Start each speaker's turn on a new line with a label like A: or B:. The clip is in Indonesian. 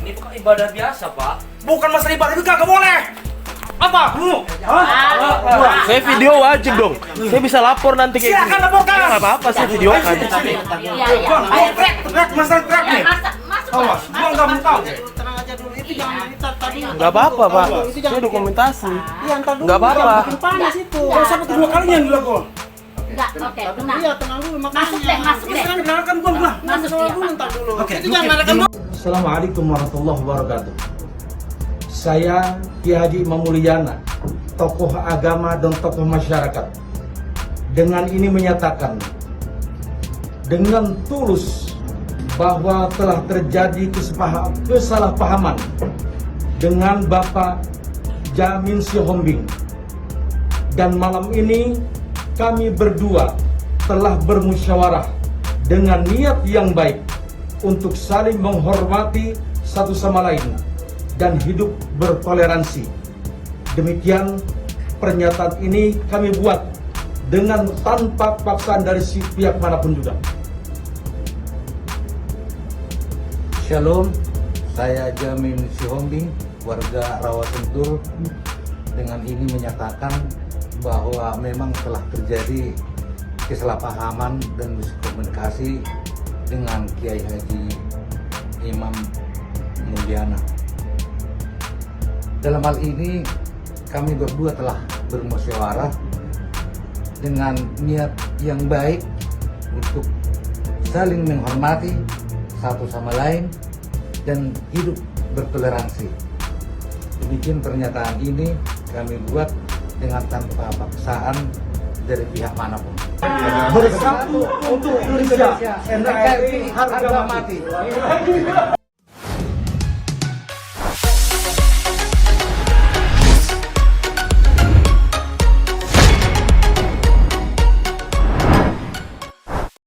A: ini bukan ibadah biasa, Pak. Bukan masalah ibadah itu kagak boleh. Apa?
B: Saya video wajib dong. Saya bisa lapor nanti kayak
A: Silakan laporkan.
B: Nggak apa-apa, saya videokan.
A: Bang, trek, masalah trek nih. Awas, gua nggak mau tahu.
C: Tenang aja dulu, itu jangan kita tadi.
B: Nggak apa-apa, Pak. Saya dokumentasi.
C: Iya, entar dulu.
B: Nggak apa-apa.
C: Bikin panas itu.
A: Kalau sampai kedua kalinya dulu gua.
D: Enggak, oke, tenang.
C: Iya, tenang dulu makanya.
D: Masuk deh.
A: Kan kenalkan gua.
D: Masuk
C: Soal
D: dia,
C: dulu
D: Pak.
C: entar dulu.
A: Oke,
C: Itu jangan marahkan dulu.
E: Assalamualaikum warahmatullahi wabarakatuh. Saya Kiai Haji Imam Mulyana, tokoh agama dan tokoh masyarakat. Dengan ini menyatakan dengan tulus bahwa telah terjadi kesalahpahaman dengan Bapak Jamin Sihombing. Dan malam ini kami berdua telah bermusyawarah dengan niat yang baik untuk saling menghormati satu sama lain dan hidup bertoleransi. Demikian pernyataan ini kami buat dengan tanpa paksaan dari si pihak manapun juga.
F: Shalom, saya Jamin Sihombing, warga Rawasentul. Dengan ini menyatakan bahwa memang telah terjadi kesalahpahaman dan miskomunikasi dengan Kiai Haji Imam Mulyana. Dalam hal ini kami berdua telah bermusyawarah dengan niat yang baik untuk saling menghormati satu sama lain dan hidup bertoleransi. Demikian pernyataan ini kami buat dengan tanpa paksaan dari pihak manapun.
E: Bersatu untuk Indonesia, NKRI harga mati.